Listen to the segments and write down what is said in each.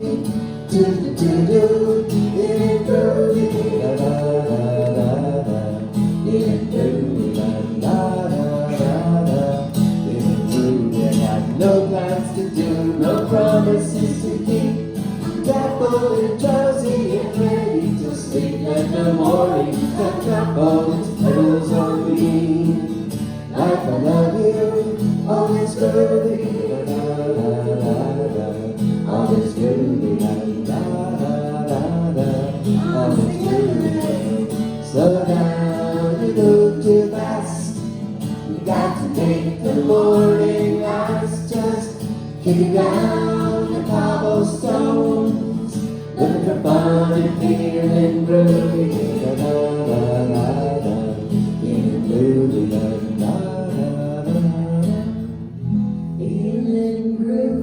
No plans to do, no promises to keep. Dappled and drowsy and ready to sleep. Let the morning sun drop all its petals on me. Life, I love you, all is groovy, all is groovy, all is groovy. Slow down, you move too fast. You got to make the morning last. Just kicking down the cobblestones, looking for fun and feeling groovy, feeling groovy, feeling groovy.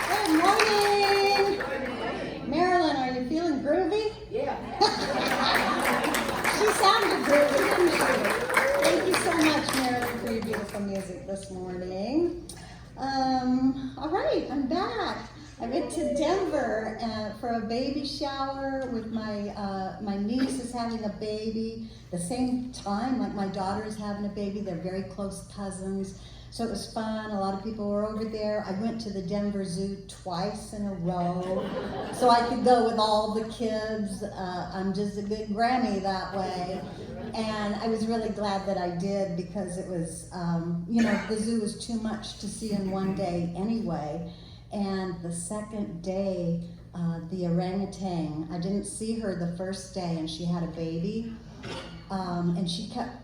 Good morning. Marilyn, are you feeling groovy? Yeah. She sounded groovy, didn't she? Thank you so much, Marilyn, for your beautiful music this morning. All right, I'm back. I went to Denver for a baby shower with my niece is having a baby. The same time, like my daughter is having a baby. They're very close cousins. So it was fun. A lot of people were over there. I went to the Denver Zoo twice in a row so I could go with all the kids. I'm just a good Grammy that way. And I was really glad that I did because it was, the zoo was too much to see in one day anyway. And the second day, the orangutan, I didn't see her the first day and she had a baby. And she kept,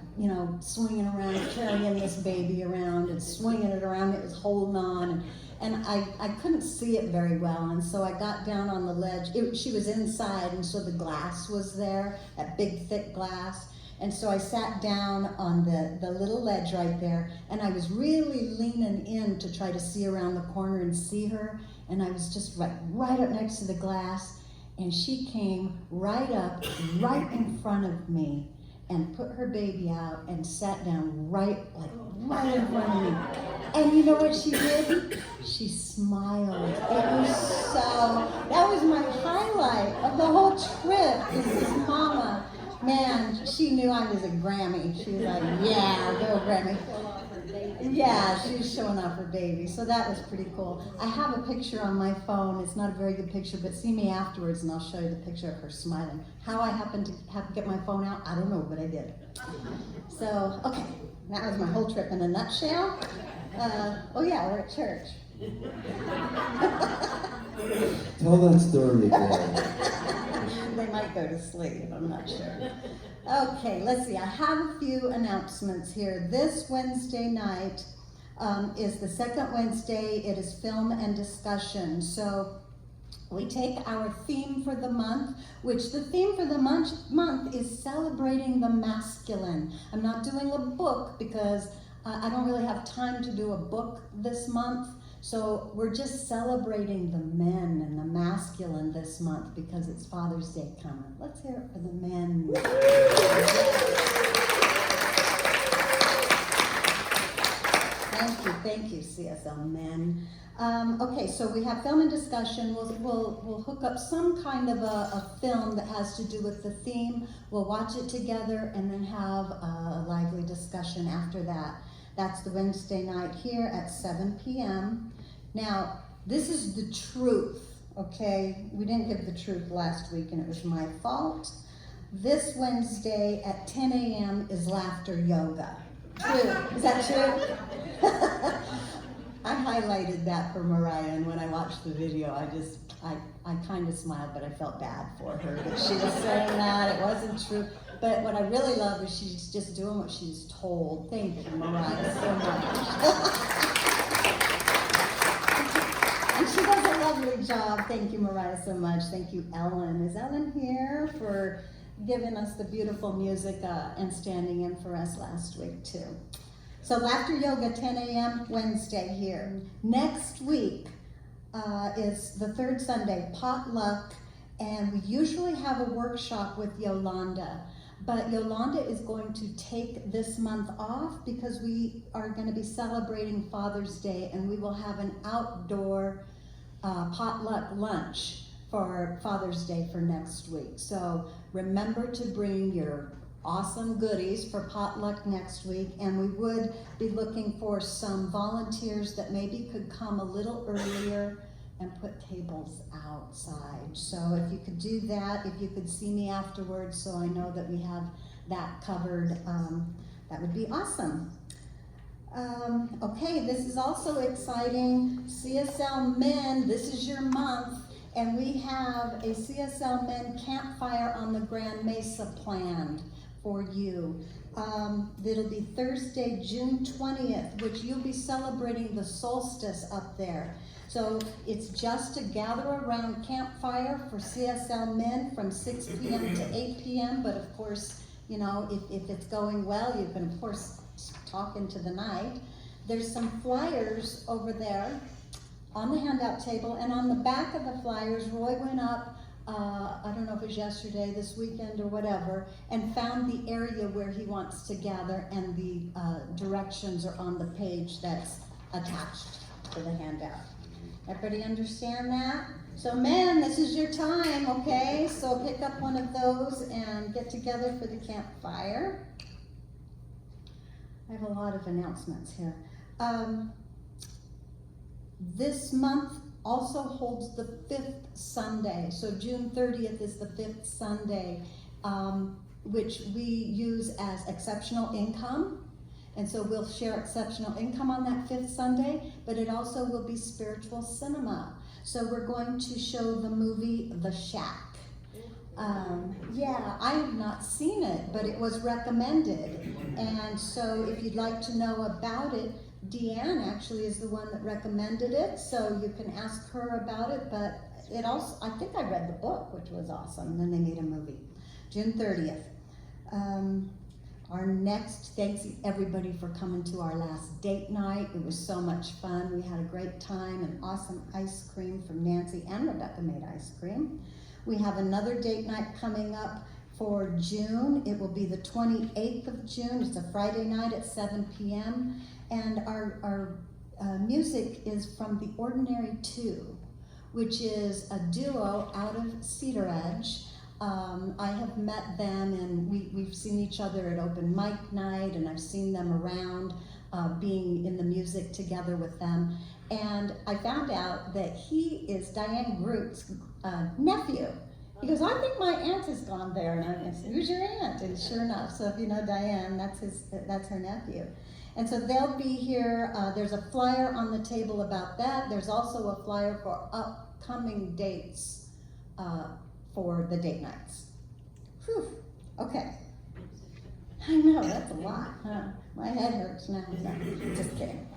swinging around, carrying this baby around and swinging it around. It was holding on. And I couldn't see it very well. And so I got down on the ledge. She was inside, and so the glass was there, that big, thick glass. And so I sat down on the little ledge right there, and I was really leaning in to try to see around the corner and see her. And I was just right up next to the glass, and she came right up, right in front of me, and put her baby out and sat down right in front of me. And you know what she did? She smiled. That was my highlight of the whole trip, is this mama. Man, she knew I was a Grammy. She was like, yeah, go Grammy. Yeah, she was showing off her baby. So that was pretty cool. I have a picture on my phone. It's not a very good picture, but see me afterwards and I'll show you the picture of her smiling. How I happened to have to get my phone out, I don't know, but I did. So, okay, that was my whole trip in a nutshell. We're at church. Tell that story again. They might go to sleep, I'm not sure. Okay, let's see. I have a few announcements here. This Wednesday night is the second Wednesday. It is film and discussion. So we take our theme for the month, which the theme for the month is celebrating the masculine. I'm not doing a book because I don't really have time to do a book this month. So we're just celebrating the men and the masculine this month because it's Father's Day coming. Let's hear it for the men. Thank you, CSL men. Okay, so we have film and discussion. We'll hook up some kind of a film that has to do with the theme. We'll watch it together and then have a lively discussion after that. That's the Wednesday night here at 7 p.m. Now, this is the truth, okay? We didn't give the truth last week and it was my fault. This Wednesday at 10 a.m. is laughter yoga. True. Is that true? I highlighted that for Mariah, and when I watched the video, I kind of smiled, but I felt bad for her that she was saying that. It wasn't true. But what I really love is she's just doing what she's told. Thank you, Mariah, so much. And she does a lovely job. Thank you, Mariah, so much. Thank you, Ellen. Is Ellen here for giving us the beautiful music and standing in for us last week, too? So Laughter Yoga, 10 a.m. Wednesday here. Next week is the third Sunday, potluck, and we usually have a workshop with Yolanda. But Yolanda is going to take this month off because we are going to be celebrating Father's Day, and we will have an outdoor potluck lunch for Father's Day for next week. So remember to bring your awesome goodies for potluck next week, and we would be looking for some volunteers that maybe could come a little earlier and put tables outside. So if you could do that, if you could see me afterwards so I know that we have that covered, that would be awesome. Okay, this is also exciting. CSL Men, this is your month, and we have a CSL Men campfire on the Grand Mesa planned for you. It'll be Thursday, June 20th, which you'll be celebrating the solstice up there. So it's just to gather around campfire for CSL Men from 6 p.m. to 8 p.m. But of course, you know, if it's going well, you can of course talk into the night. There's some flyers over there on the handout table, and on the back of the flyers, Roy went up, I don't know if it was yesterday, this weekend, or whatever, and found the area where he wants to gather, and the directions are on the page that's attached to the handout. Everybody understand that? So men, this is your time, okay? So pick up one of those and get together for the campfire. I have a lot of announcements here. This month also holds the 5th Sunday. So June 30th is the 5th Sunday, which we use as exceptional income. And so we'll share exceptional income on that 5th Sunday, but it also will be spiritual cinema. So we're going to show the movie The Shack. Yeah, I have not seen it, but it was recommended. And so if you'd like to know about it, Deanne actually is the one that recommended it, so you can ask her about it, but it also, I think I read the book, which was awesome, and then they made a movie. June 30th. Our next, thanks everybody for coming to our last date night. It was so much fun. We had a great time, and awesome ice cream from Nancy, and Rebecca made ice cream. We have another date night coming up for June. It will be the 28th of June. It's a Friday night at 7 p.m. And our music is from The Ordinary Two, which is a duo out of Cedar Edge. I have met them, and we've seen each other at open mic night, and I've seen them around being in the music together with them. And I found out that he is Diane Groot's nephew. He goes, I think my aunt has gone there. And I said, who's your aunt? And sure enough, so if you know Diane, that's her nephew. And so they'll be here. There's a flyer on the table about that. There's also a flyer for upcoming dates for the date nights. Whew, okay. I know, that's a lot, huh? My head hurts now, so just kidding.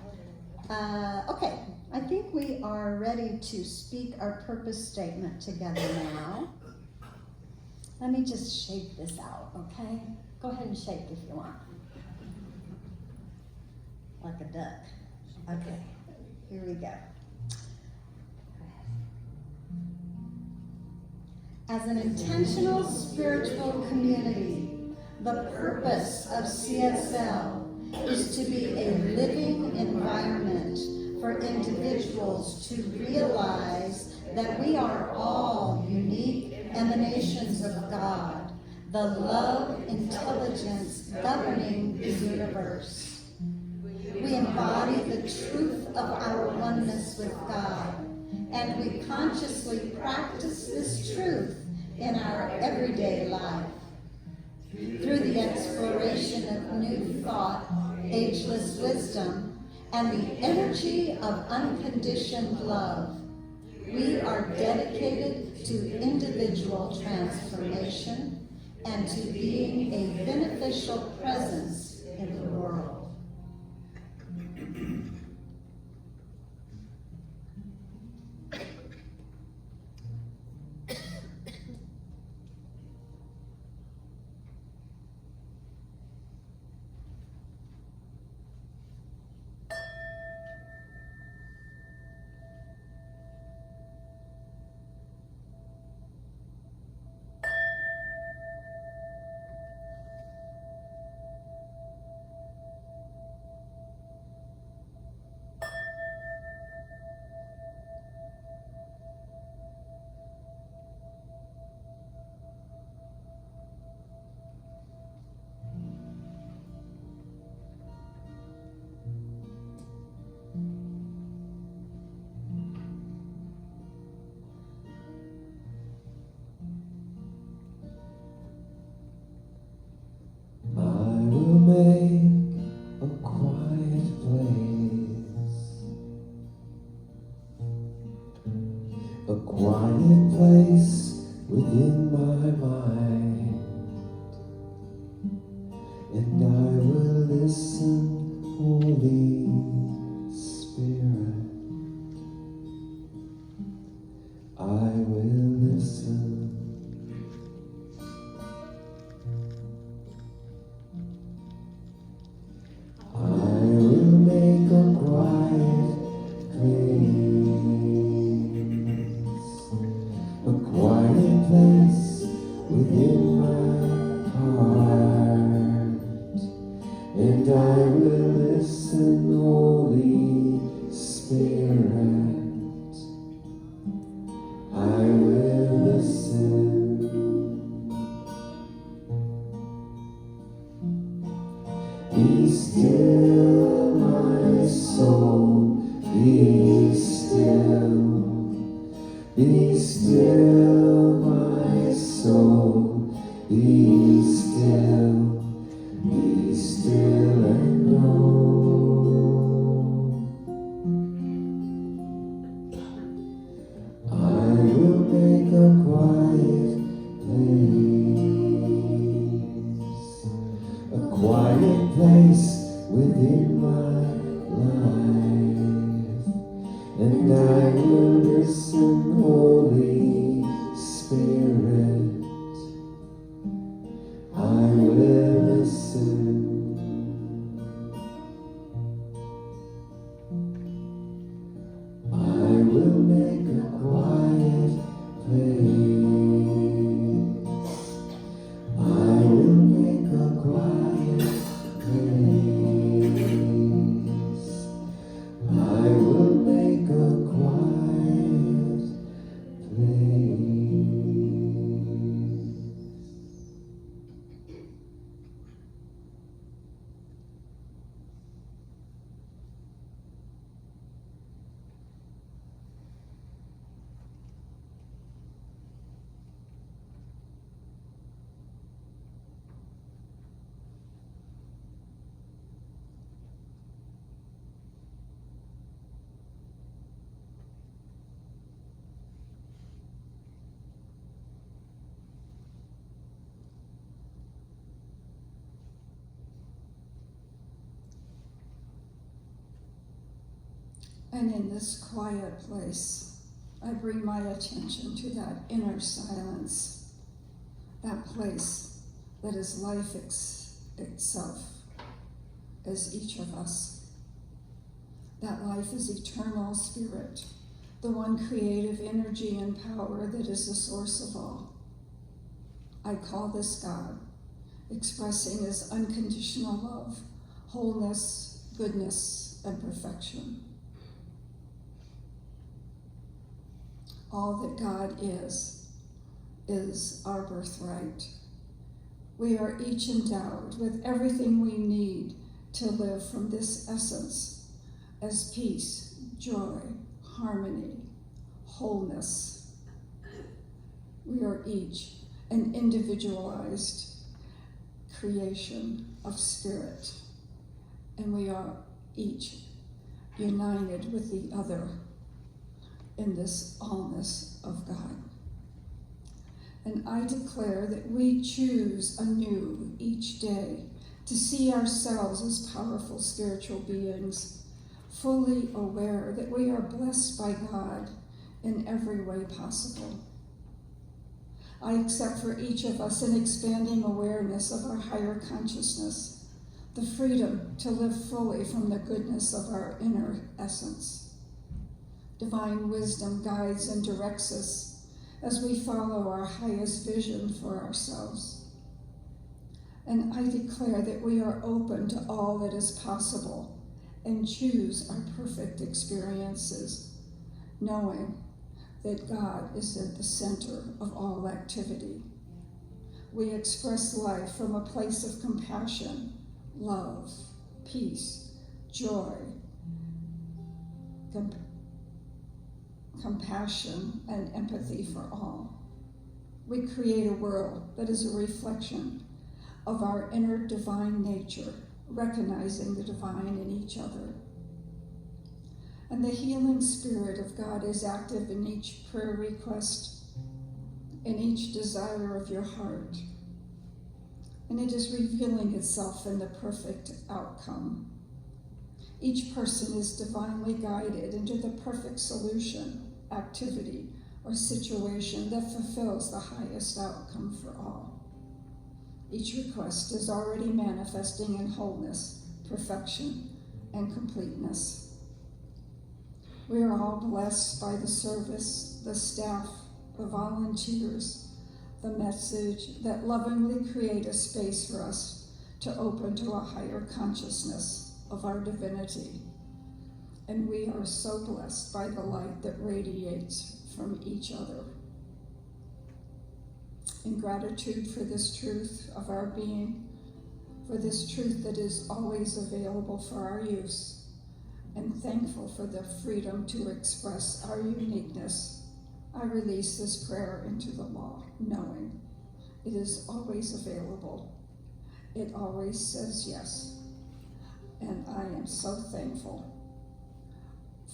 Okay, I think we are ready to speak our purpose statement together now. Let me just shake this out, okay? Go ahead and shake if you want. Like a duck. Okay, here we go. As an intentional spiritual community, the purpose of CSL is to be a living environment for individuals to realize that we are all unique emanations of God, the love intelligence governing the universe. We embody the truth of our oneness with God, and we consciously practice this truth in our everyday life. Through the exploration of new thought, ageless wisdom, and the energy of unconditioned love, we are dedicated to individual transformation and to being a beneficial presence in the world. quiet place within my mind, and I will listen, Holy Spirit. I will listen. I will make a quiet place within my heart, and I will listen, Holy Spirit. I will listen. Be still, my soul, be still. Be still, my soul, be still and know. I will make a quiet place within my life, and I will listen, Holy Spirit. I will listen. I will make a quiet place. I will make a quiet place. I will make a quiet place. And in this quiet place, I bring my attention to that inner silence, that place that is life itself, as each of us. That life is eternal spirit, the one creative energy and power that is the source of all. I call this God, expressing his unconditional love, wholeness, goodness, and perfection. All that God is our birthright. We are each endowed with everything we need to live from this essence as peace, joy, harmony, wholeness. We are each an individualized creation of spirit, and we are each united with the other in this allness of God. And I declare that we choose anew each day to see ourselves as powerful spiritual beings, fully aware that we are blessed by God in every way possible. I accept for each of us an expanding awareness of our higher consciousness, the freedom to live fully from the goodness of our inner essence. Divine wisdom guides and directs us as we follow our highest vision for ourselves. And I declare that we are open to all that is possible and choose our perfect experiences, knowing that God is at the center of all activity. We express life from a place of compassion, love, peace, joy, compassion, and empathy for all. We create a world that is a reflection of our inner divine nature, recognizing the divine in each other. And the healing Spirit of God is active in each prayer request, in each desire of your heart. And it is revealing itself in the perfect outcome. Each person is divinely guided into the perfect solution, activity, or situation that fulfills the highest outcome for all. Each request is already manifesting in wholeness, perfection, and completeness. We are all blessed by the service, the staff, the volunteers, the message that lovingly create a space for us to open to a higher consciousness of our divinity. And we are so blessed by the light that radiates from each other. In gratitude for this truth of our being, for this truth that is always available for our use, and thankful for the freedom to express our uniqueness, I release this prayer into the law, knowing it is always available. It always says yes. And I am so thankful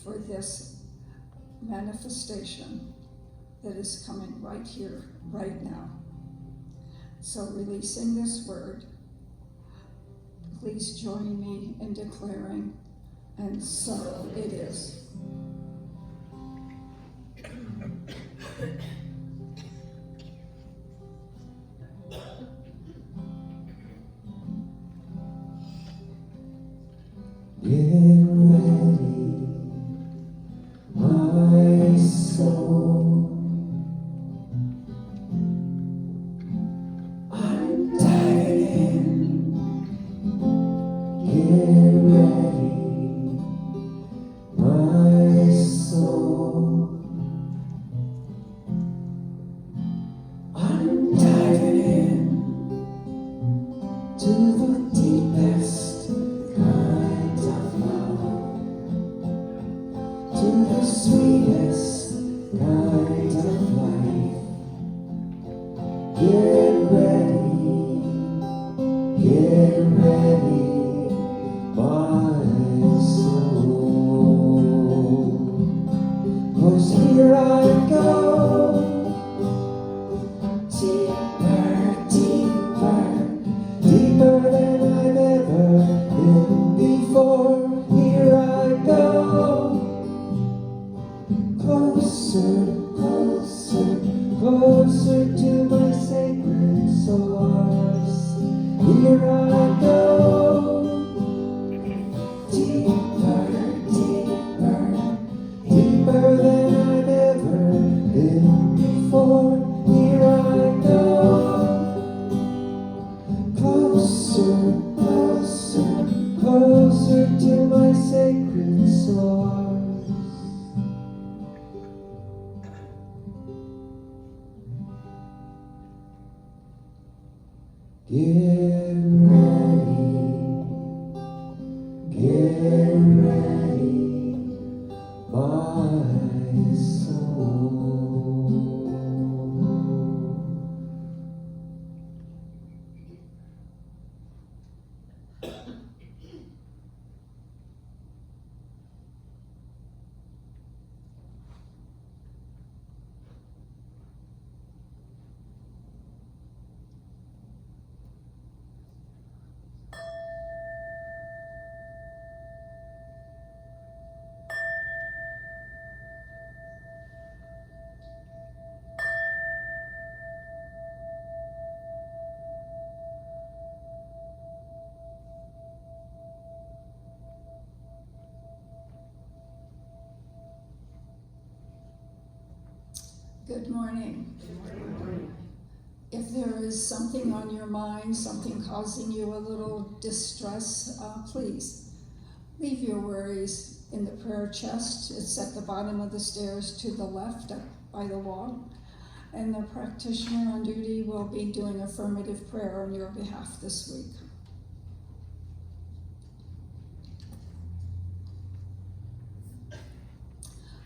for this manifestation that is coming right here, right now. So releasing this word, please join me in declaring, and so it is. Get ready, my soul. I'm diving in. Get ready, my soul. I'm diving in to the deepest kind of love, to the sweetest kind of life. Get ready, my soul. 'Cause here I go, deeper, deeper, deeper than I've ever been before. Here I go, closer, closer, closer to my sacred source. Here I go, deeper, deeper, deeper than I've ever been before. Here I go, closer, closer, closer to my sacred source. Get ready, my soul. Good morning. If there is something on your mind, something causing you a little distress, please leave your worries in the prayer chest. It's at the bottom of the stairs to the left up by the wall. And the practitioner on duty will be doing affirmative prayer on your behalf this week.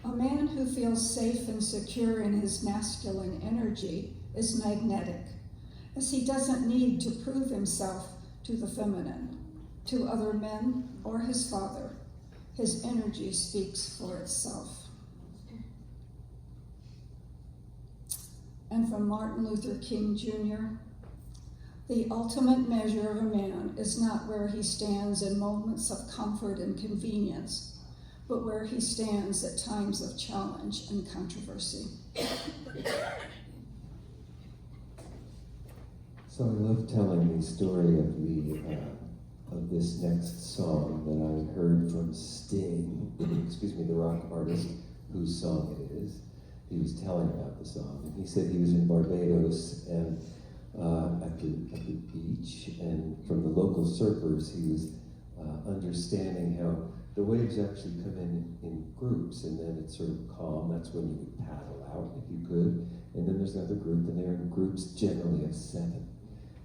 A man who feels safe and secure in his masculine energy is magnetic, as he doesn't need to prove himself to the feminine, to other men, or his father. His energy speaks for itself. And from Martin Luther King Jr., the ultimate measure of a man is not where he stands in moments of comfort and convenience, but where he stands at times of challenge and controversy. So I love telling the story of this next song that I heard from Sting, the rock artist whose song it is. He was telling about the song, and he said he was in Barbados and at the beach, and from the local surfers, he was understanding how the waves actually come in groups, and then it's sort of calm. That's when you would paddle out if you could, and then there's another group, and they're in groups generally of 7.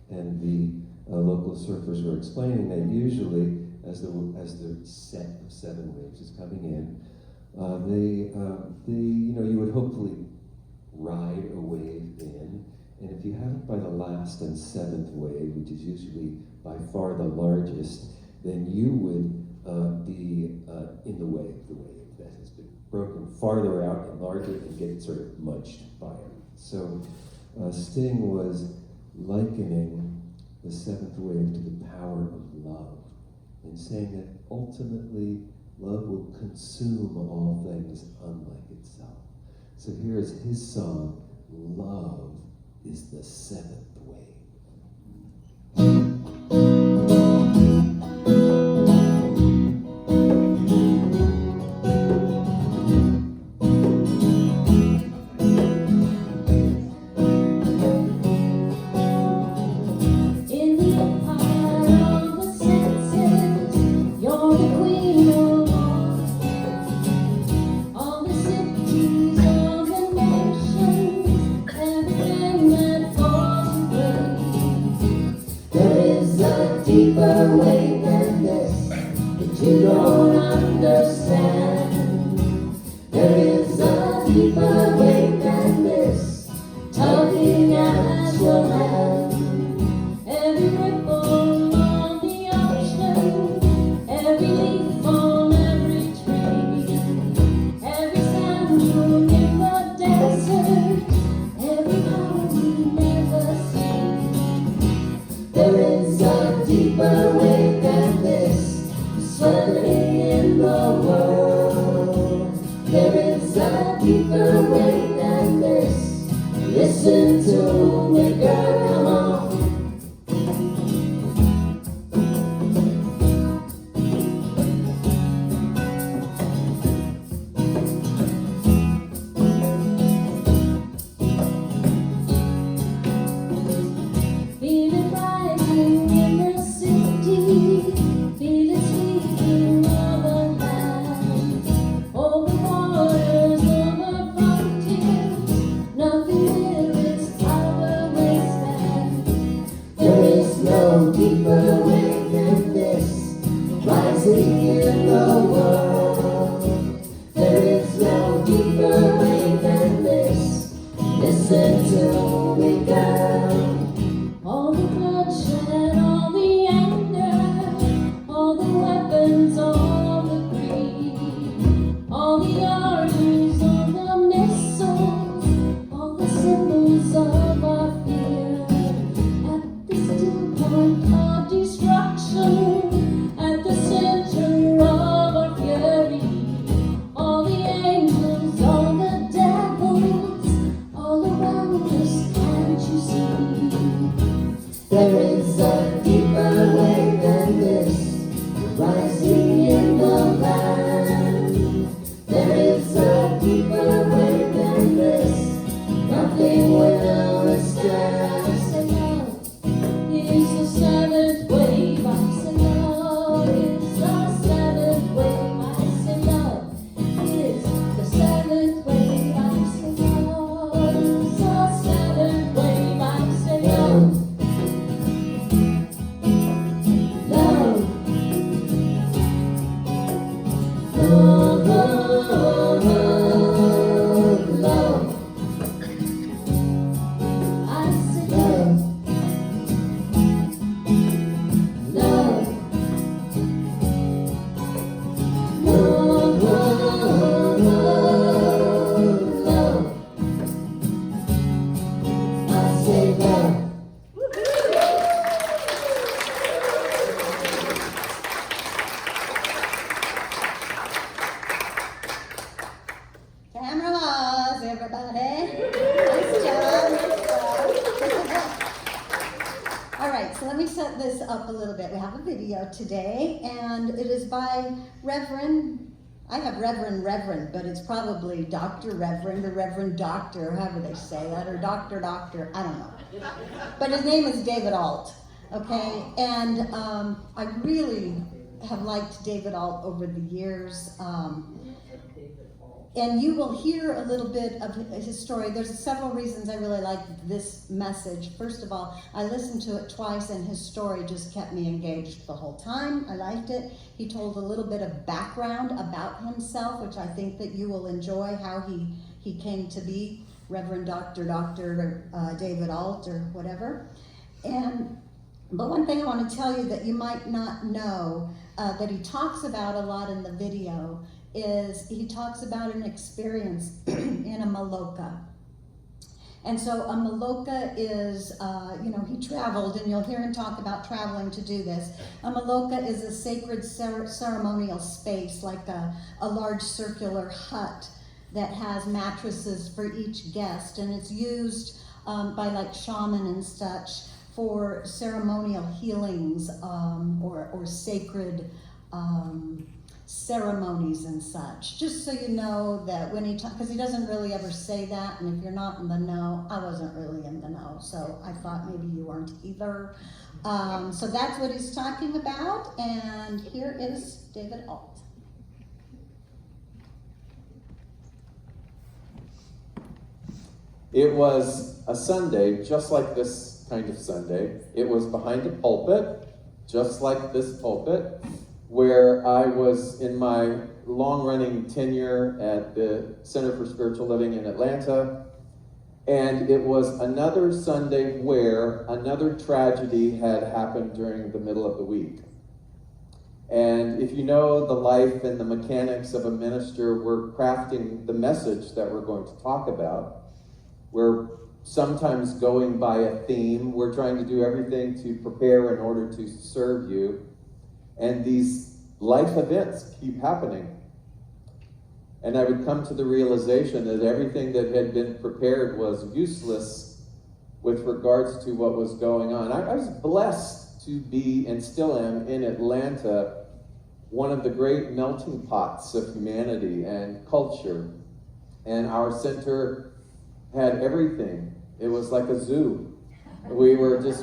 And the local surfers were explaining that usually, as the set of 7 waves is coming in, you would hopefully ride a wave in, and if you have it by the last and 7th wave, which is usually by far the largest, then you would be in the wave that has been broken farther out and larger and get sort of munched by it. So Sting was likening the 7th wave to the power of love and saying that ultimately love will consume all things unlike itself. So here is his song, Love is the 7th wave. Everything that falls away. everybody. Nice job. All right, so let me set this up a little bit. We have a video today, and it is by Reverend, I have Reverend, but it's probably Dr. Reverend or Reverend Doctor, however they say that, or Doctor, I don't know. But his name is David Alt, okay? And I really have liked David Alt over the years. And you will hear a little bit of his story. There's several reasons I really like this message. First of all, I listened to it twice and his story just kept me engaged the whole time. I liked it. He told a little bit of background about himself, which I think that you will enjoy, how he came to be Reverend Dr. David Alt or whatever. But one thing I want to tell you that you might not know that he talks about a lot in the video is he talks about an experience in a maloka. And so a maloka is, he traveled, and you'll hear him talk about traveling to do this. A maloka is a sacred ceremonial space, like a large circular hut that has mattresses for each guest, and it's used by like shaman and such for ceremonial healings or sacred ceremonies and such. Just so you know that when he because he doesn't really ever say that, and if you're not in the know, I wasn't really in the know, so I thought maybe you weren't either. So that's what he's talking about, and here is David Alt. It was a Sunday, just like this kind of Sunday. It was behind a pulpit, just like this pulpit, where I was in my long-running tenure at the Center for Spiritual Living in Atlanta. And it was another Sunday where another tragedy had happened during the middle of the week. And if you know the life and the mechanics of a minister, we're crafting the message that we're going to talk about. We're sometimes going by a theme. We're trying to do everything to prepare in order to serve you. And these life events keep happening. And I would come to the realization that everything that had been prepared was useless with regards to what was going on. I was blessed to be, and still am, in Atlanta, one of the great melting pots of humanity and culture. And our center had everything. It was like a zoo. We were just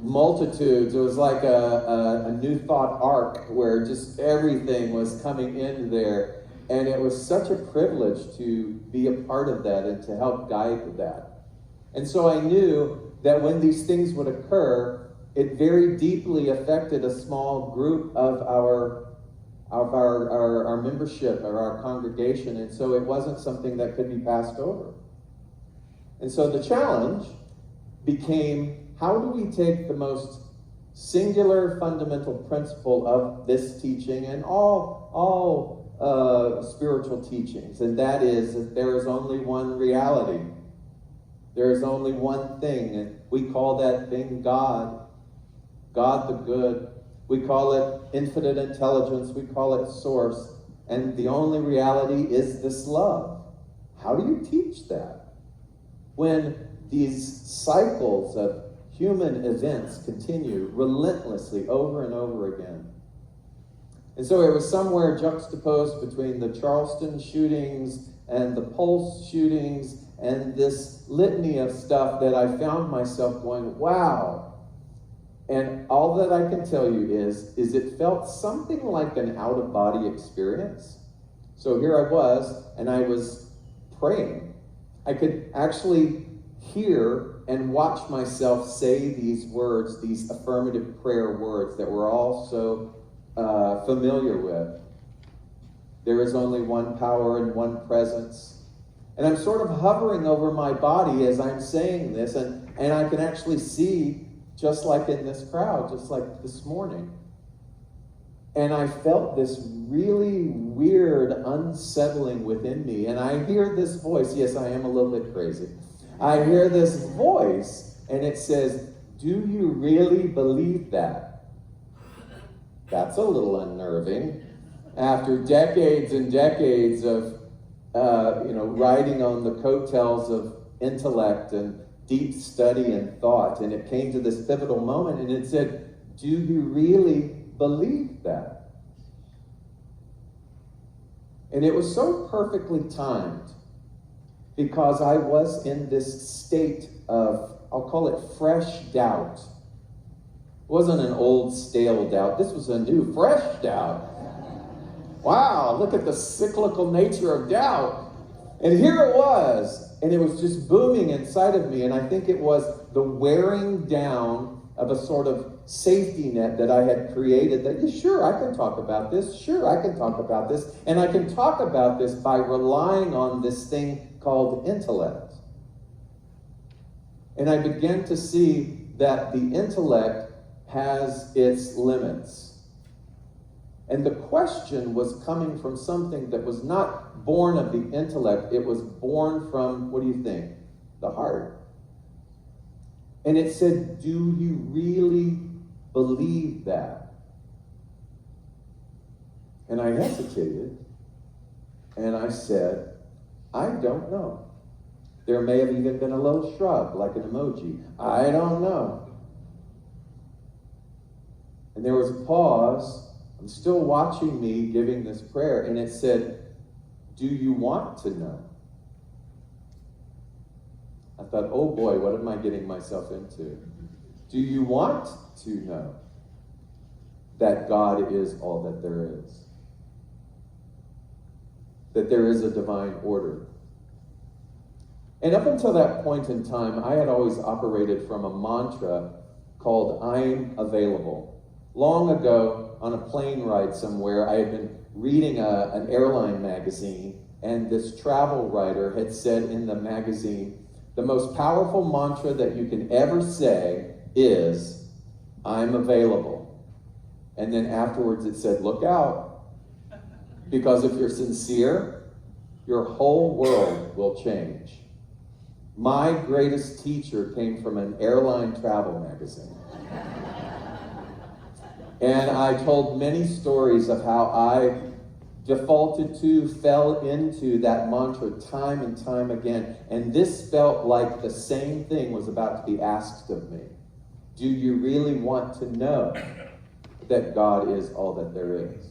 multitudes. It was like a New Thought arc where just everything was coming in there. And it was such a privilege to be a part of that and to help guide that. And so I knew that when these things would occur, it very deeply affected a small group of our membership or our congregation. And so it wasn't something that could be passed over. And so the challenge became, how do we take the most singular fundamental principle of this teaching and all spiritual teachings, and that is that there is only one reality. There is only one thing, and we call that thing God. God the good. We call it infinite intelligence. We call it source. And the only reality is this love. How do you teach that when these cycles of human events continue relentlessly over and over again? And so it was somewhere juxtaposed between the Charleston shootings and the Pulse shootings and this litany of stuff that I found myself going, wow. And all that I can tell you is it felt something like an out-of-body experience. So here I was, and I was praying. I could actually hear and watch myself say these words, these affirmative prayer words that we're all so familiar with. There is only one power and one presence. And I'm sort of hovering over my body as I'm saying this, and I can actually see, just like in this crowd, just like this morning. And I felt this really weird unsettling within me. And I hear this voice. Yes, I am a little bit crazy. I hear this voice, and it says, "Do you really believe that?" That's a little unnerving. After decades and decades of riding on the coattails of intellect and deep study and thought. And it came to this pivotal moment and it said, do you really believe that? And it was so perfectly timed because I was in this state of, I'll call it fresh doubt. It wasn't an old, stale doubt. This was a new, fresh doubt. Wow, look at the cyclical nature of doubt. And here it was, and it was just booming inside of me. And I think it was the wearing down of a sort of safety net that I had created that, yeah, sure, I can talk about this. Sure, I can talk about this. And I can talk about this by relying on this thing called intellect. And I began to see that the intellect has its limits. And the question was coming from something that was not born of the intellect. It was born from, what do you think? The heart. And it said, do you really believe that? And I hesitated. And I said, I don't know. There may have even been a little shrug, like an emoji. I don't know. And there was a pause. I'm still watching me giving this prayer, and it said, do you want to know? I thought, oh boy, what am I getting myself into? Do you want to know that God is all that there is? That there is a divine order? And up until that point in time, I had always operated from a mantra called, I'm available. Long ago, on a plane ride somewhere, I had been reading an airline magazine, and this travel writer had said in the magazine, the most powerful mantra that you can ever say is, I'm available. And then afterwards it said, look out, because if you're sincere, your whole world will change. My greatest teacher came from an airline travel magazine. And I told many stories of how I defaulted to, fell into that mantra time and time again. And this felt like the same thing was about to be asked of me. Do you really want to know that God is all that there is?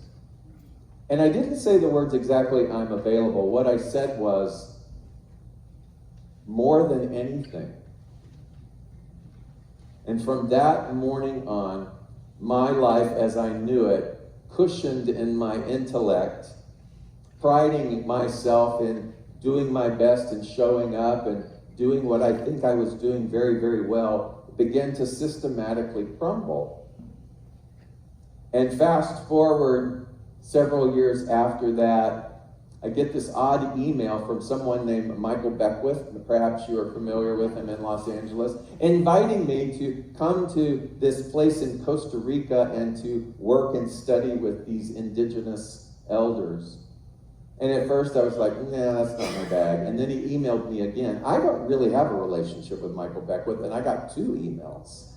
And I didn't say the words exactly, I'm available. What I said was, more than anything. And from that morning on, my life as I knew it, cushioned in my intellect, priding myself in doing my best and showing up and doing what I think I was doing very, very well, began to systematically crumble. And fast forward several years after that, I get this odd email from someone named Michael Beckwith, perhaps you are familiar with him in Los Angeles, inviting me to come to this place in Costa Rica and to work and study with these indigenous elders. And at first I was like, nah, that's not my bag. And then he emailed me again. I don't really have a relationship with Michael Beckwith, and I got 2 emails.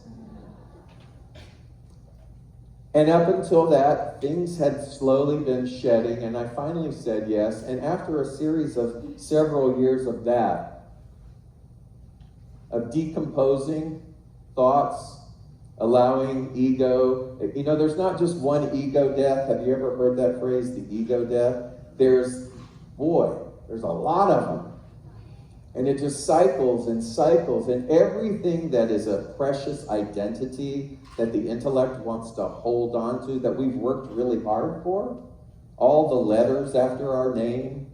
And up until that, things had slowly been shedding, and I finally said yes. And after a series of several years of that, of decomposing thoughts, allowing ego, there's not just one ego death. Have you ever heard that phrase, the ego death? There's a lot of them. And it just cycles and cycles, and everything that is a precious identity that the intellect wants to hold on to, that we've worked really hard for, all the letters after our name,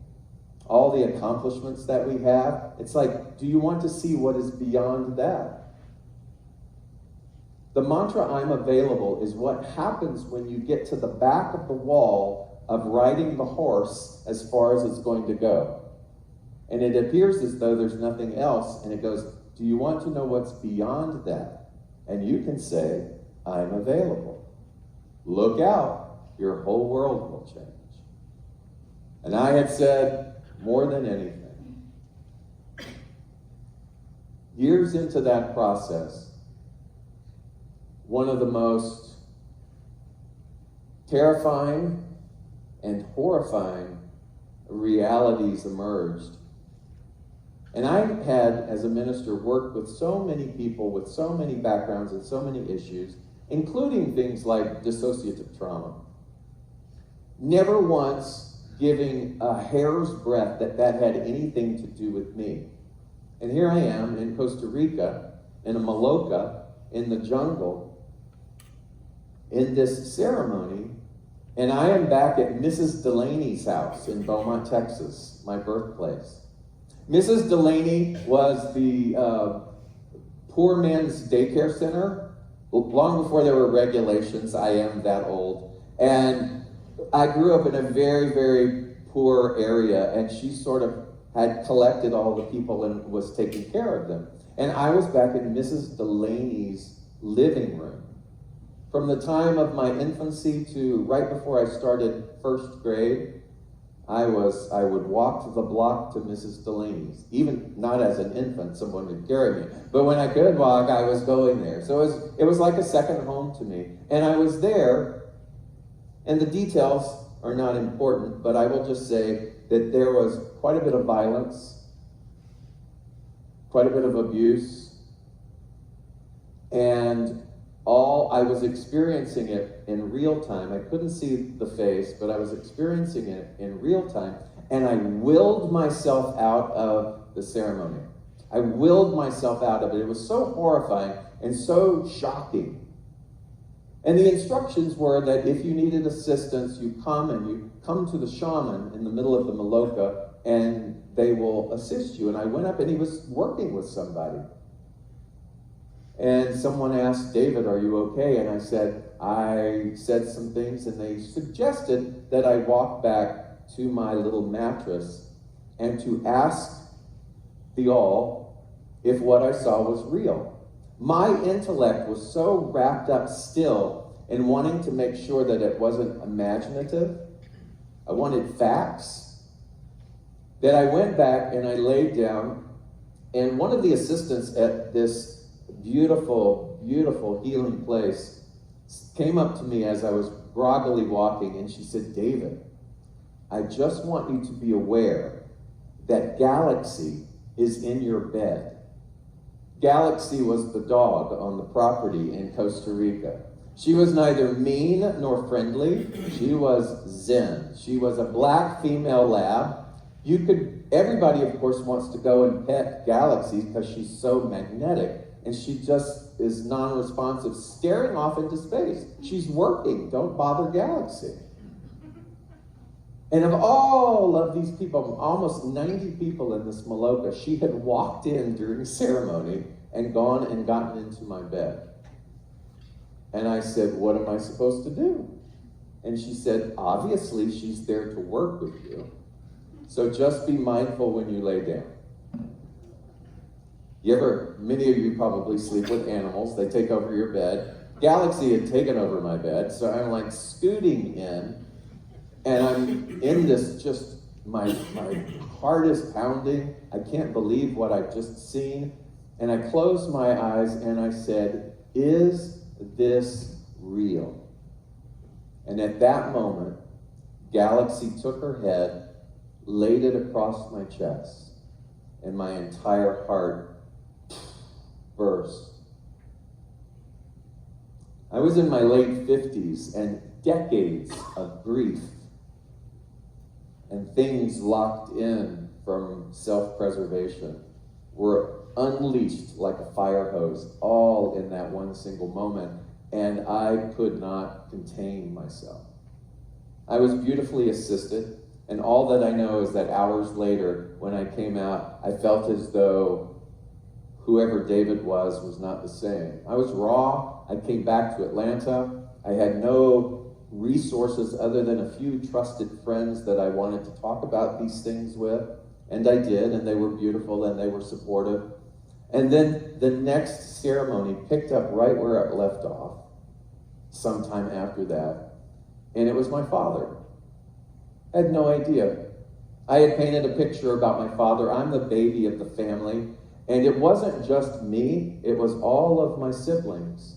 all the accomplishments that we have, it's like, do you want to see what is beyond that? The mantra, I'm available, is what happens when you get to the back of the wall of riding the horse as far as it's going to go. And it appears as though there's nothing else, and it goes, do you want to know what's beyond that? And you can say, I'm available. Look out, your whole world will change. And I had said, more than anything. Years into that process, one of the most terrifying and horrifying realities emerged. And I had, as a minister, worked with so many people with so many backgrounds and so many issues, including things like dissociative trauma. Never once giving a hair's breadth that had anything to do with me. And here I am in Costa Rica, in a maloca, in the jungle, in this ceremony, and I am back at Mrs. Delaney's house in Beaumont, Texas, my birthplace. Mrs. Delaney was the poor man's daycare center, long before there were regulations. I am that old. And I grew up in a very, very poor area, and she sort of had collected all the people and was taking care of them. And I was back in Mrs. Delaney's living room. From the time of my infancy to right before I started first grade, I would walk the block to Mrs. Delaney's. Even not as an infant, someone would carry me. But when I could walk, I was going there. So it was like a second home to me. And I was there, and the details are not important, but I will just say that there was quite a bit of violence, quite a bit of abuse, and I was experiencing it in real time. I couldn't see the face, but I was experiencing it in real time, and I willed myself out of the ceremony. I willed myself out of it. It was so horrifying and so shocking. And the instructions were that if you needed assistance, you come to the shaman in the middle of the maloca, and they will assist you. And I went up, and he was working with somebody. And someone asked, David, are you okay? And I said some things, and they suggested that I walk back to my little mattress and to ask the all if what I saw was real. My intellect was so wrapped up still in wanting to make sure that it wasn't imaginative. I wanted facts. That I went back and I laid down, and one of the assistants at this beautiful, beautiful healing place came up to me as I was groggily walking, and she said, David, I just want you to be aware that Galaxy is in your bed. Galaxy was the dog on the property in Costa Rica. She was neither mean nor friendly. She was zen. She was a black female lab. Everybody, of course, wants to go and pet Galaxy because she's so magnetic. And she just is non-responsive, staring off into space. She's working. Don't bother Galaxy. And of all of these people, almost 90 people in this maloca, she had walked in during ceremony and gone and gotten into my bed. And I said, what am I supposed to do? And she said, obviously she's there to work with you. So just be mindful when you lay down. Many of you probably sleep with animals. They take over your bed. Galaxy had taken over my bed, so I'm like scooting in, and I'm in this, just my heart is pounding. I can't believe what I've just seen. And I closed my eyes and I said, is this real? And at that moment, Galaxy took her head, laid it across my chest, and my entire heart burst. I was in my late 50s, and decades of grief and things locked in from self-preservation were unleashed like a fire hose, all in that one single moment, and I could not contain myself. I was beautifully assisted, and all that I know is that hours later, when I came out, I felt as though whoever David was not the same. I was raw. I came back to Atlanta. I had no resources other than a few trusted friends that I wanted to talk about these things with, and I did, and they were beautiful and they were supportive. And then the next ceremony picked up right where it left off, sometime after that, and it was my father. I had no idea. I had painted a picture about my father. I'm the baby of the family. And it wasn't just me, it was all of my siblings.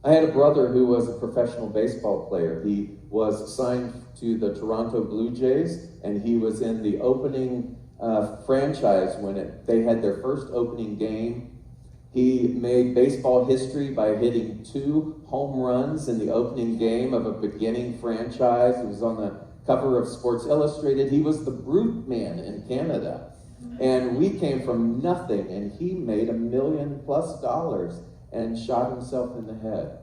I had a brother who was a professional baseball player. He was signed to the Toronto Blue Jays, and he was in the opening franchise when they had their first opening game. He made baseball history by hitting 2 home runs in the opening game of a beginning franchise. He was on the cover of Sports Illustrated. He was the brute man in Canada. And we came from nothing, and he made $1 million+ and shot himself in the head.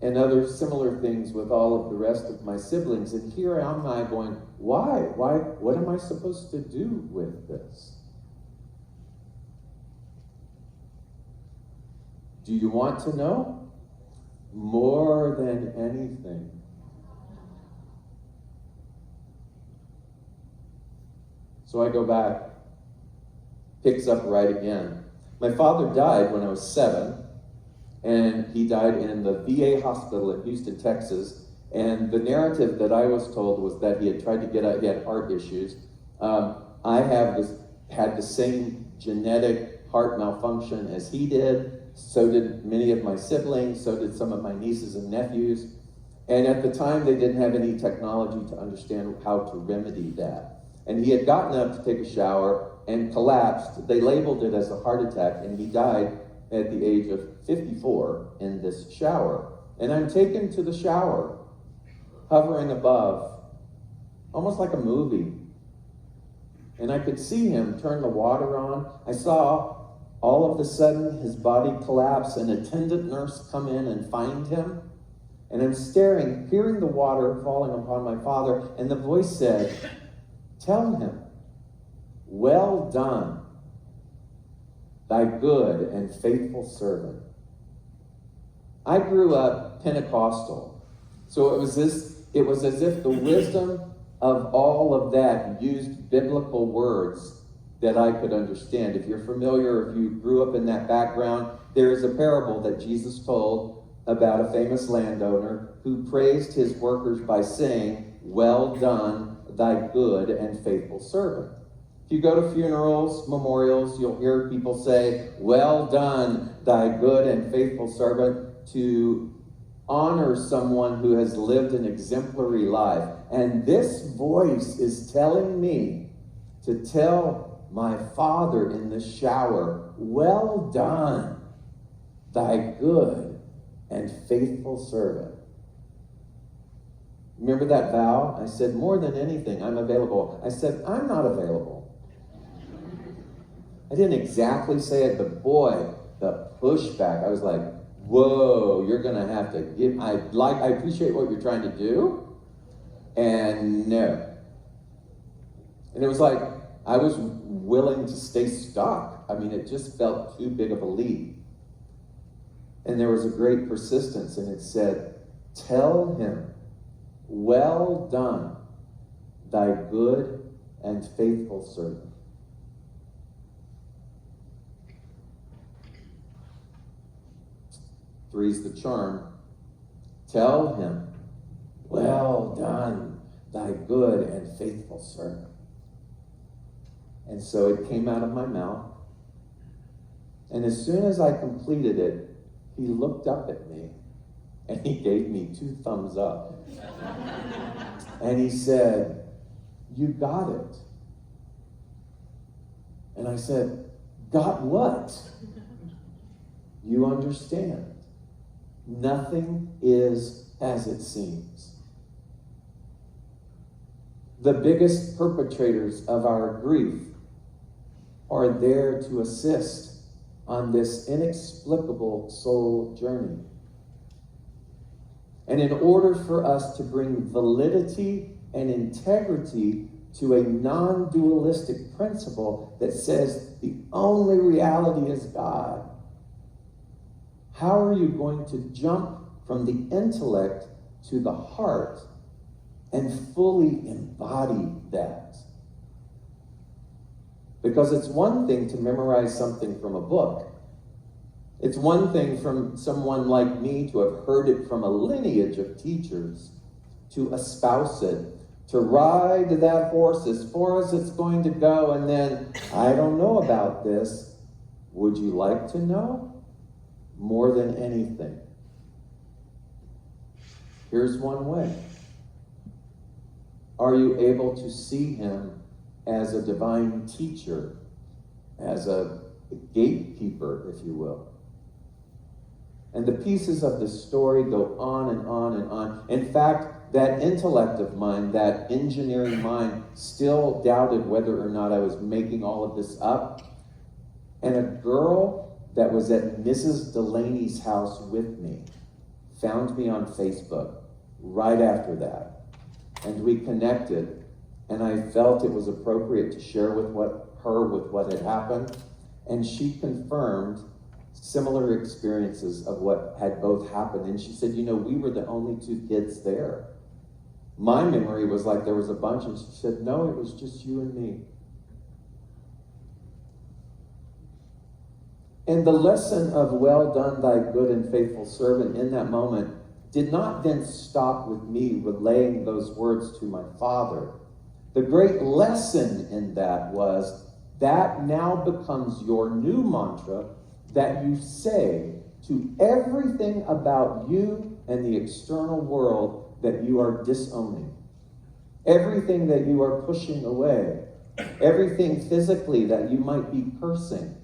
And other similar things with all of the rest of my siblings. And here am I going, why? What am I supposed to do with this? Do you want to know? More than anything. So I go back, picks up right again. My father died when I was 7, and he died in the VA hospital in Houston, Texas. And the narrative that I was told was that he had tried to get out, he had heart issues. I had the same genetic heart malfunction as he did. So did many of my siblings, so did some of my nieces and nephews. And at the time, they didn't have any technology to understand how to remedy that. And he had gotten up to take a shower and collapsed. They labeled it as a heart attack, and he died at the age of 54 in this shower. And I'm taken to the shower, hovering above, almost like a movie. And I could see him turn the water on. I saw all of a sudden his body collapse, an attendant nurse come in and find him. And I'm staring, hearing the water falling upon my father, and the voice said, "Tell him, well done, thy good and faithful servant." I grew up Pentecostal, so it was as if the wisdom of all of that used biblical words that I could understand. If you're familiar, if you grew up in that background, there is a parable that Jesus told about a famous landowner who praised his workers by saying, "Well done, thy good and faithful servant." If you go to funerals, memorials, you'll hear people say, "Well done, thy good and faithful servant," to honor someone who has lived an exemplary life. And this voice is telling me to tell my father in the shower, "Well done, thy good and faithful servant." Remember that vow? I said, more than anything, I'm available. I said, I'm not available. I didn't exactly say it, but boy, the pushback. I was like, whoa, you're going to have to give. I appreciate what you're trying to do. And no. And it was like, I was willing to stay stuck. I mean, it just felt too big of a leap. And there was a great persistence, and it said, "Tell him, well done, thy good and faithful servant." Three's the charm. Tell him, "Well done, thy good and faithful servant." And so it came out of my mouth. And as soon as I completed it, he looked up at me and he gave me 2 thumbs up. And he said, "You got it." And I said, "Got what?" "You understand. Nothing is as it seems." The biggest perpetrators of our grief are there to assist on this inexplicable soul journey. And in order for us to bring validity and integrity to a non-dualistic principle that says the only reality is God, how are you going to jump from the intellect to the heart and fully embody that? Because it's one thing to memorize something from a book. It's one thing from someone like me to have heard it from a lineage of teachers, to espouse it, to ride that horse as far as it's going to go, and then, "I don't know about this. Would you like to know?" More than anything. Here's one way. Are you able to see him as a divine teacher, as a gatekeeper, if you will? And the pieces of the story go on and on and on. In fact, that intellect of mine, that engineering mind, still doubted whether or not I was making all of this up. And a girl that was at Mrs. Delaney's house with me found me on Facebook right after that. And we connected, and I felt it was appropriate to share with what had happened. And she confirmed similar experiences of what had both happened. And she said, you know, we were the only two kids there. My memory was like there was a bunch, and she said, no, it was just you and me. And the lesson of well done, thy good and faithful servant in that moment did not then stop with me relaying those words to my father. The great lesson in that was that now becomes your new mantra that you say to everything about you and the external world that you are disowning. Everything that you are pushing away. Everything physically that you might be cursing.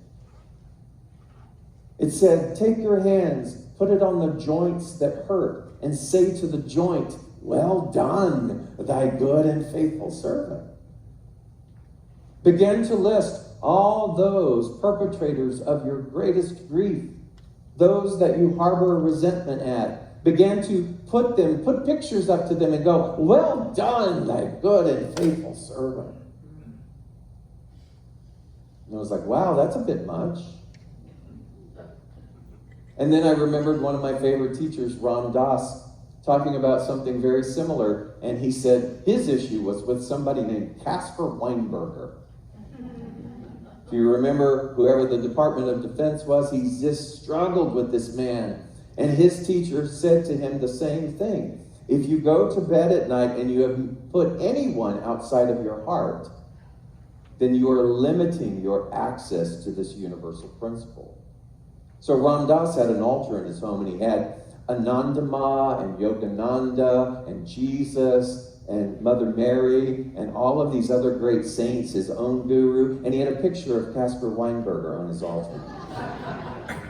It said, take your hands, put it on the joints that hurt, and say to the joint, well done, thy good and faithful servant. Begin to list all those perpetrators of your greatest grief, those that you harbor resentment at. Begin to put pictures up to them and go, well done, thy good and faithful servant. And I was like, wow, that's a bit much. And then I remembered one of my favorite teachers, Ram Dass, talking about something very similar. And he said his issue was with somebody named Caspar Weinberger. If you remember whoever the Department of Defense was, he just struggled with this man. And his teacher said to him the same thing. If you go to bed at night and you have put anyone outside of your heart, then you are limiting your access to this universal principle. So Ram Dass had an altar in his home, and he had Anandama and Yogananda and Jesus and Mother Mary and all of these other great saints, his own guru, and he had a picture of Caspar Weinberger on his altar.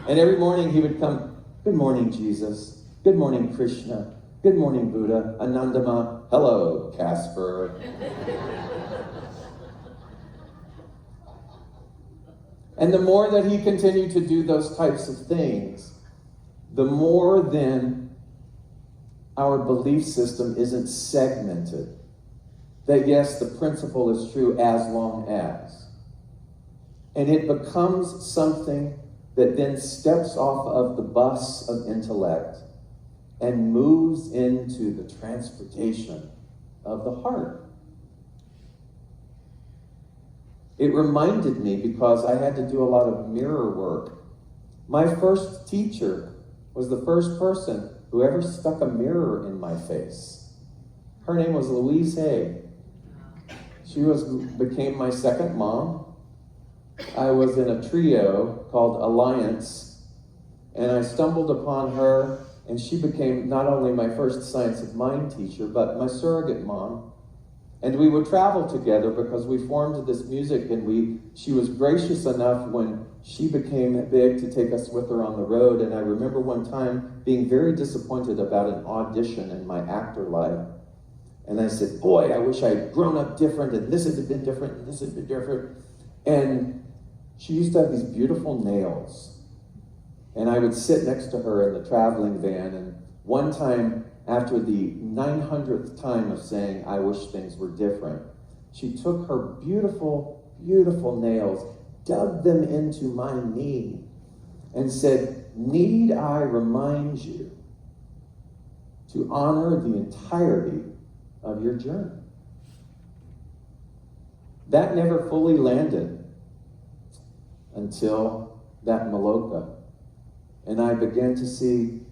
And every morning he would come, good morning, Jesus. Good morning, Krishna. Good morning, Buddha. Anandama. Hello, Caspar. And the more that he continued to do those types of things, the more then our belief system isn't segmented. That yes, the principle is true as long as. And it becomes something that then steps off of the bus of intellect and moves into the transportation of the heart. It reminded me, because I had to do a lot of mirror work. My first teacher was the first person who ever stuck a mirror in my face. Her name was Louise Hay. She became my second mom. I was in a trio called Alliance, and I stumbled upon her, and she became not only my first science of mind teacher, but my surrogate mom. And we would travel together because we formed this music, and she was gracious enough when she became big to take us with her on the road. And I remember one time being very disappointed about an audition in my actor life. And I said, boy, I wish I had grown up different, and this had been different, and this had been different. And she used to have these beautiful nails. And I would sit next to her in the traveling van, and one time, after the 900th time of saying, I wish things were different, she took her beautiful, beautiful nails, dug them into my knee, and said, need I remind you to honor the entirety of your journey? That never fully landed until that Maloka. And I began to see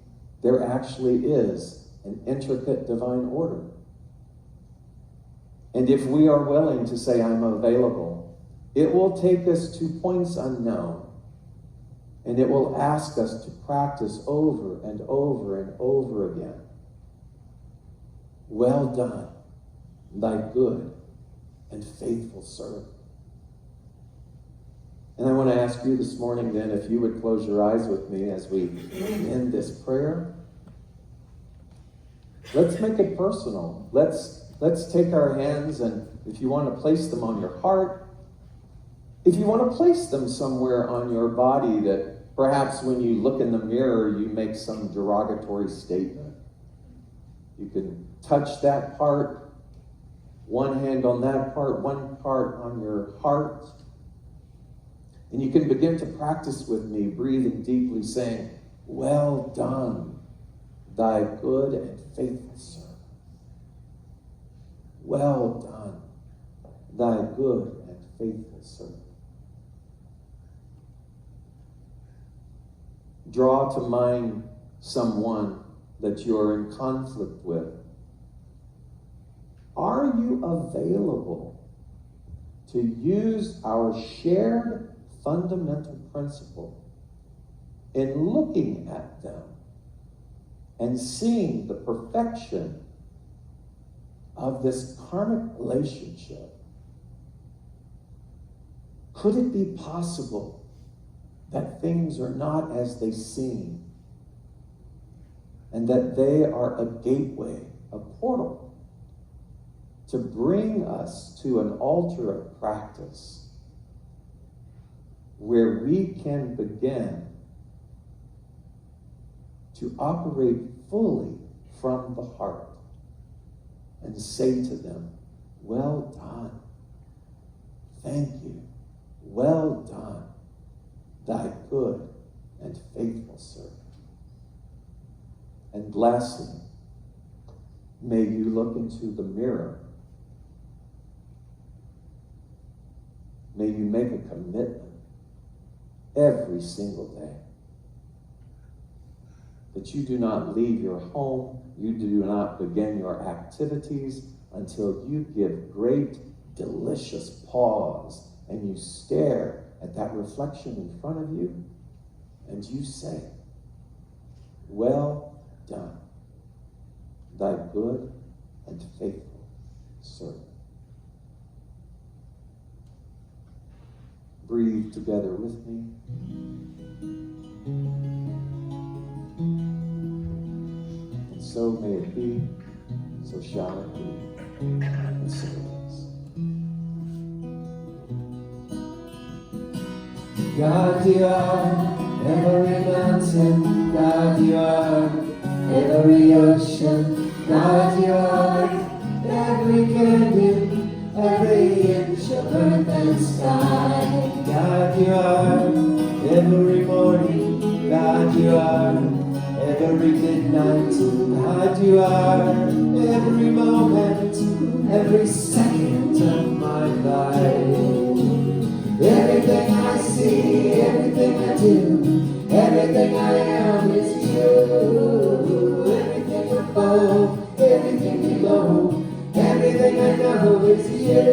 there actually is an intricate divine order. And if we are willing to say, I'm available, it will take us to points unknown. And it will ask us to practice over and over and over again. well done, thy good and faithful servant. And I want to ask you this morning then, if you would close your eyes with me as we end this prayer. Let's make it personal. Let's take our hands, and if you want to place them on your heart, if you want to place them somewhere on your body that perhaps when you look in the mirror, you make some derogatory statement. You can touch that part, one hand on that part, one part on your heart. And you can begin to practice with me, breathing deeply, saying, well done, thy good and faithful servant. Well done, thy good and faithful servant. Draw to mind someone that you're in conflict with. Are you available to use our shared fundamental principle in looking at them and seeing the perfection of this karmic relationship? Could it be possible that things are not as they seem, and that they are a gateway, a portal, to bring us to an altar of practice where we can begin to operate fully from the heart and say to them, well done, thank you, well done, thy good and faithful servant. And lastly, may you look into the mirror. May you make a commitment every single day that you do not leave your home, you do not begin your activities until you give great, delicious pause and you stare at that reflection in front of you and you say, well done, thy good and faithful servant. Breathe together with me. And so may it be, so shall it be, and so it is. God, you are every mountain. God, you are every ocean. God, you are every canyon, every inch of earth and sky. God, you are every morning. God, you are every midnight. God, you are every moment, every second of my life. Everything I see, everything I do, everything I am is you. Everything above, everything below, everything I know is you.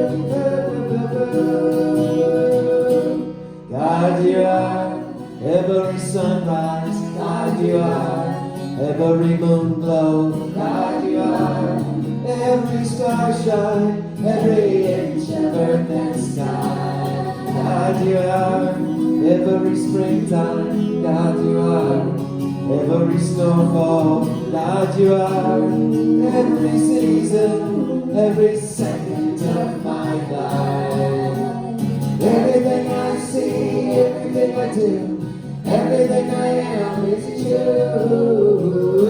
God, you are every sunrise. God, you are every moon glow. God, you are every star shine, every inch of earth and sky. God, you are every springtime. God, you are every snowfall. God, you are every season, every second of my life. Everything I see, everything I do, everything I am is you.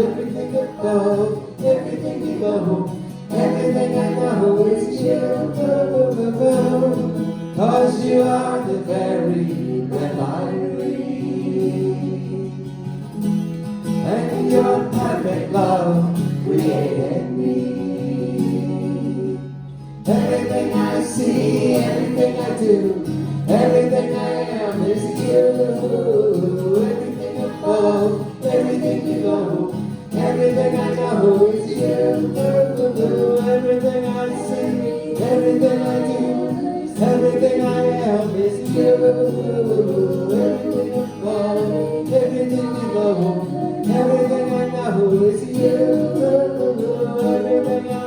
Everything above, everything below, everything I know is you. 'Cause you are the very breath I breathe, and your perfect love created me. Everything I see, everything I do, everything I am is you. Everything above, everything below, everything I know is you. Everything I see, everything I do, everything I am is you. Everything above, everything below, everything I know is you. Everything I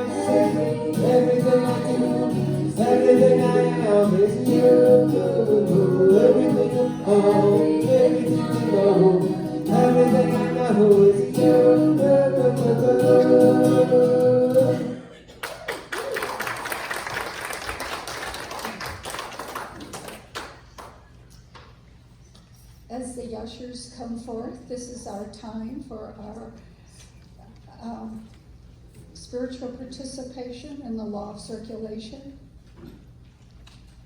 as the ushers come forth, this is our time for our spiritual participation in the law of circulation.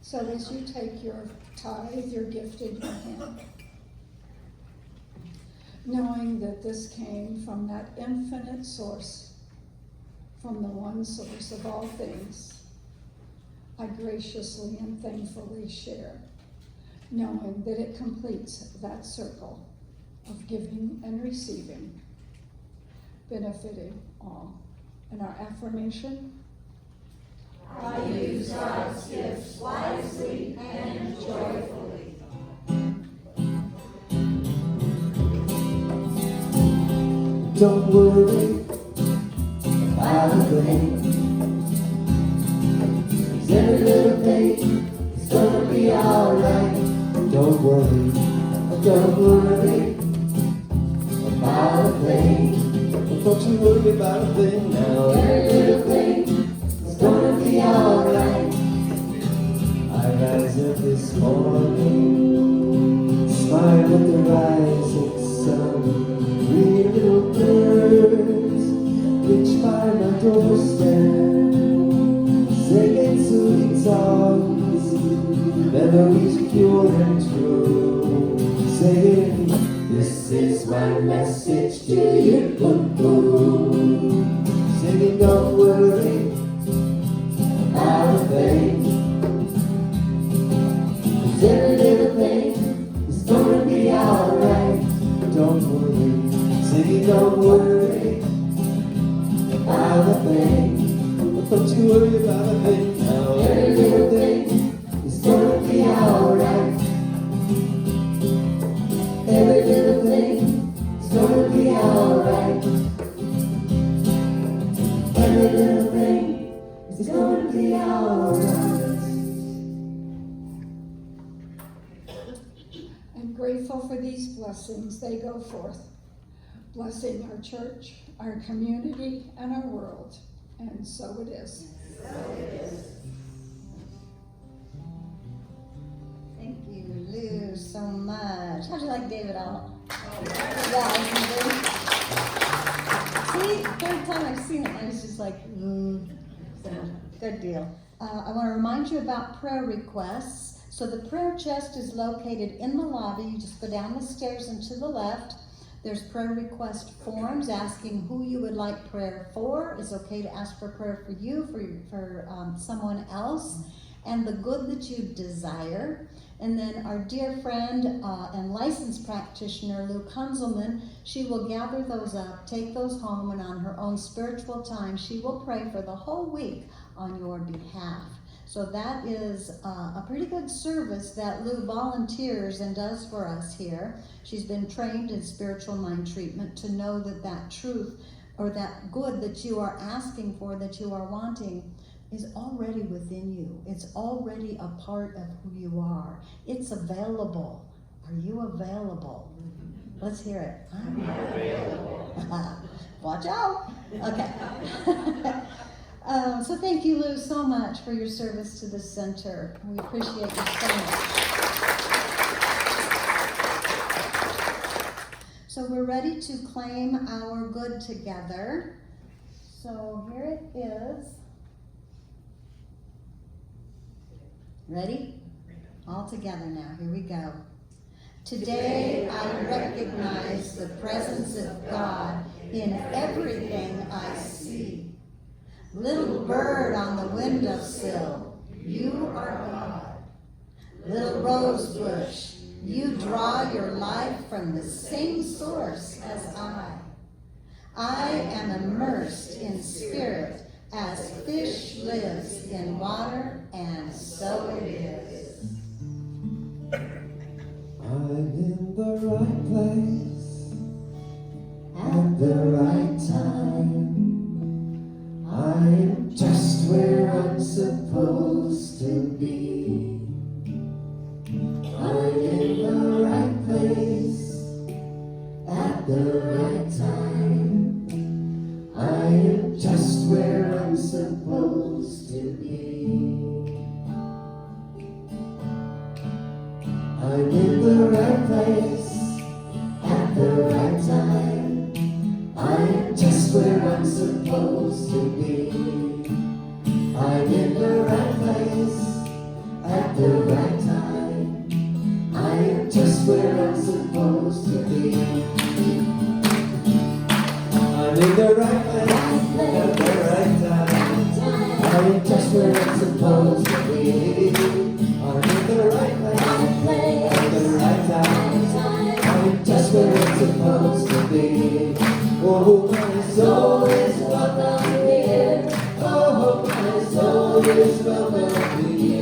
So as you take your tithe, your gift in your hand, knowing that this came from that infinite source, from the one source of all things, I graciously and thankfully share, knowing that it completes that circle of giving and receiving, benefiting all. And our affirmation: I use God's gifts wisely and joyfully. Don't worry about a thing, 'cause every little thing is gonna be alright. Don't worry about a thing. Don't you worry about a thing now. Every little thing is gonna be alright. I rise up this morning, smile at the rising sun. Three little birds reach by my doorstep, singing soothing songs, memories pure and true, saying, this is my message to you. Singing, don't worry about a thing, 'cause every little thing is gonna be alright. Don't worry, singing, don't worry about a thing. Don't you worry about a thing now. Every little thing is gonna be alright. Every little thing is gonna be alright. Every little thing is gonna be alright. I'm grateful for these blessings. They go forth, blessing our church, our community, and our world. And so it is. Thank you, Lou, so much. How'd you like David Allen? See, third time I've seen it, I was just like, so good deal. I want to remind you about prayer requests. So the prayer chest is located in the lobby. You just go down the stairs and to the left. There's prayer request forms asking who you would like prayer for. It's okay to ask for prayer for you, for someone else, and the good that you desire. And then our dear friend and licensed practitioner, Lou Kunzelman, she will gather those up, take those home, and on her own spiritual time, she will pray for the whole week on your behalf. So that is a pretty good service that Lou volunteers and does for us here. She's been trained in spiritual mind treatment to know that that truth or that good that you are asking for, that you are wanting, is already within you. It's already a part of who you are. It's available. Are you available? Let's hear it. I'm available. Watch out. Okay. So thank you, Lou, so much for your service to the center. We appreciate you so much. So we're ready to claim our good together. So here it is. Ready? All together now. Here we go. Today I recognize the presence of God in everything I see. Little bird on the windowsill, you are God. Little rose bush, you draw your life from the same source as I. I am immersed in spirit as fish lives in water, and so it is. I'm in the right place at the right time. I'm just where I'm supposed to be. I'm in the right place at the right time. I am just where I'm supposed to be. I'm in the right place I'm in the right place at the right time. I am just where I'm supposed to be. I'm in the right place at the right time. I am just where I'm supposed to be. I'm in the right place at the right time. I am just where I'm supposed to be. Oh, my soul is welcome here. Oh, my soul is welcome here.